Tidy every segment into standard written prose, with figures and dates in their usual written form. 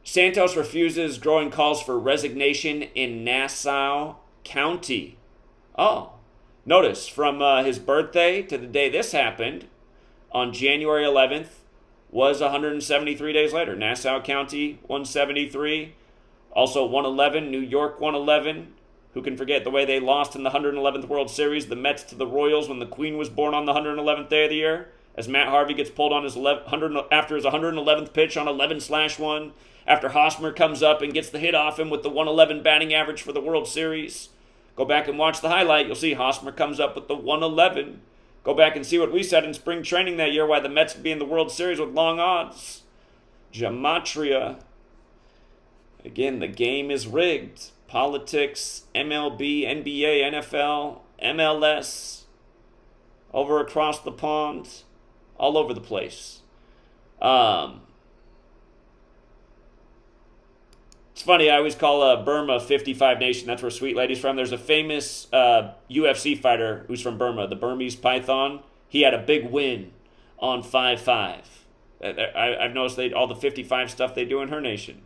Santos refuses growing calls for resignation in Nassau County. Oh, notice from his birthday to the day this happened on January 11th was 173 days later. Nassau County 173. Also 111, New York 111. Who can forget the way they lost in the 111th World Series, the Mets to the Royals when the Queen was born on the 111th day of the year? As Matt Harvey gets pulled on his after his 111th pitch on 11/1, after Hosmer comes up and gets the hit off him with the 111 batting average for the World Series. Go back and watch the highlight. You'll see Hosmer comes up with the 111. Go back and see what we said in spring training that year, why the Mets could be in the World Series with long odds. Gematria. Again, the game is rigged. Politics, MLB, NBA, NFL, MLS, over across the pond, all over the place. It's funny, I always call Burma 55 Nation. That's where Sweet Lady's from. There's a famous UFC fighter who's from Burma, the Burmese Python. He had a big win on 5-5. I've noticed all the 55 stuff they do in her nation.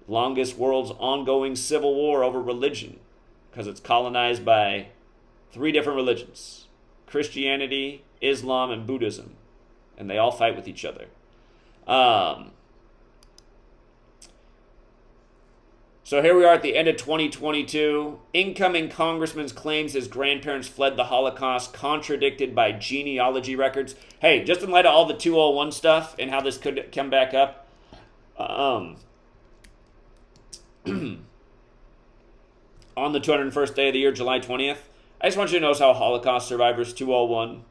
Longest world's ongoing civil war over religion because it's colonized by 3 different religions: Christianity, Islam, and Buddhism. And they all fight with each other. So here we are at the end of 2022. Incoming congressman claims his grandparents fled the Holocaust, contradicted by genealogy records. Hey, just in light of all the 201 stuff and how this could come back up, on the 201st day of the year, July 20th, I just want you to notice how Holocaust survivors 201,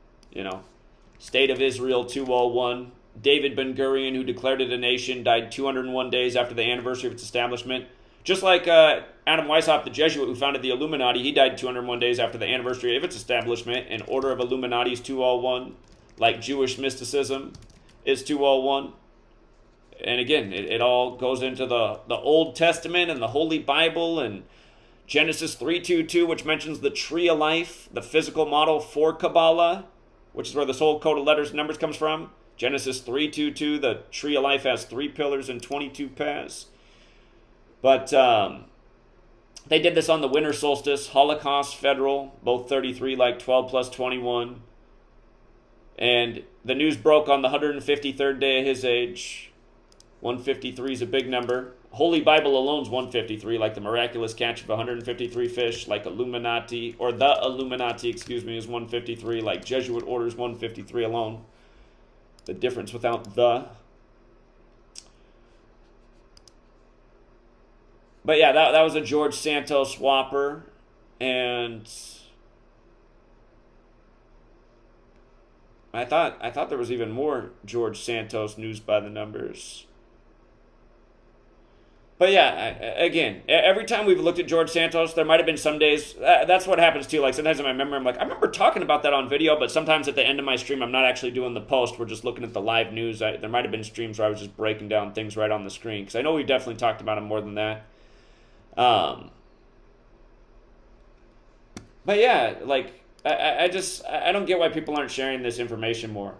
State of Israel 201, David Ben-Gurion, who declared it a nation, died 201 days after the anniversary of its establishment. Just like Adam Weishaupt, the Jesuit who founded the Illuminati, he died 201 days after the anniversary of its establishment. And Order of Illuminati is 201, like Jewish mysticism is 201. And again, it all goes into the Old Testament and the Holy Bible and Genesis 3:22, which mentions the tree of life, the physical model for Kabbalah, which is where this whole code of letters and numbers comes from. Genesis 3:22, the tree of life has 3 pillars and 22 paths. But they did this on the winter solstice, Holocaust, federal, both 33, like 12 plus 21. And the news broke on the 153rd day of his age. 153 is a big number. Holy Bible alone's 153, like the miraculous catch of 153 fish, like Illuminati, or the Illuminati, is 153, like Jesuit orders 153 alone. The difference without the. But yeah, that was a George Santos whopper, and I thought there was even more George Santos news by the numbers. But yeah, again, every time we've looked at George Santos, there might have been some days, that's what happens too. Like sometimes in my memory, I'm like, I remember talking about that on video, but sometimes at the end of my stream, I'm not actually doing the post. We're just looking at the live news. There might have been streams where I was just breaking down things right on the screen, because I know we've definitely talked about him more than that. But yeah, like, I don't get why people aren't sharing this information more.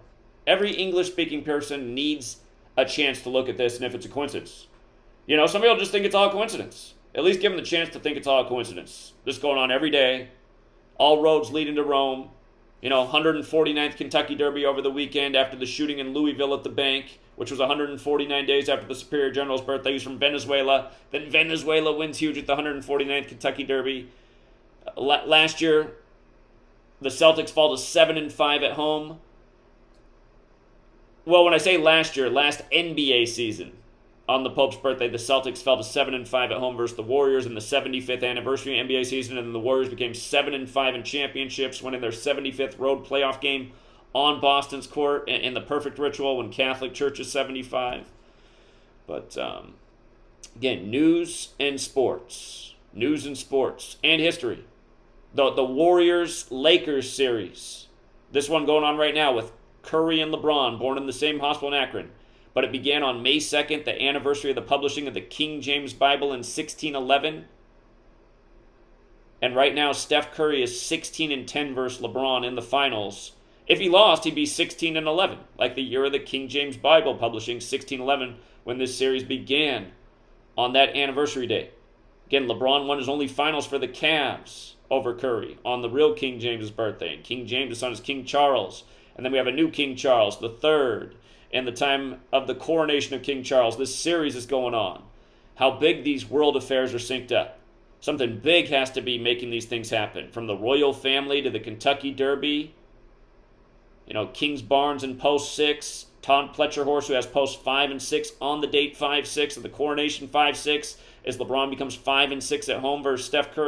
Every English-speaking person needs a chance to look at this, and if it's a coincidence. Some people just think it's all coincidence. At least give them the chance to think it's all coincidence. This going on every day. All roads leading to Rome. 149th Kentucky Derby over the weekend after the shooting in Louisville at the bank, which was 149 days after the Superior General's birthday. He's from Venezuela. Then Venezuela wins huge at the 149th Kentucky Derby. Last year, the Celtics fall to 7-5 at home. Well, when I say last year, last NBA season, on the Pope's birthday, the Celtics fell to 7-5 at home versus the Warriors in the 75th anniversary NBA season, and then the Warriors became 7-5 in championships, winning their 75th road playoff game on Boston's court in the perfect ritual when Catholic Church is 75. But again, news and sports, and history. The Warriors-Lakers series. This one going on right now with Curry and LeBron, born in the same hospital in Akron. But it began on May 2nd, the anniversary of the publishing of the King James Bible in 1611. And right now, Steph Curry is 16-10 versus LeBron in the finals. If he lost, he'd be 16-11, like the year of the King James Bible publishing, 1611, when this series began on that anniversary day. Again, LeBron won his only finals for the Cavs over Curry on the real King James' birthday. And King James' son is King Charles. And then we have a new King Charles III. And the time of the coronation of King Charles, this series is going on. How big these world affairs are synced up. Something big has to be making these things happen. From the royal family to the Kentucky Derby. Kings Barnes in post 6. Todd Pletcher horse who has post 5 and 6 on the date 5-6 of the coronation 5-6 as LeBron becomes 5 and 6 at home versus Steph Curry.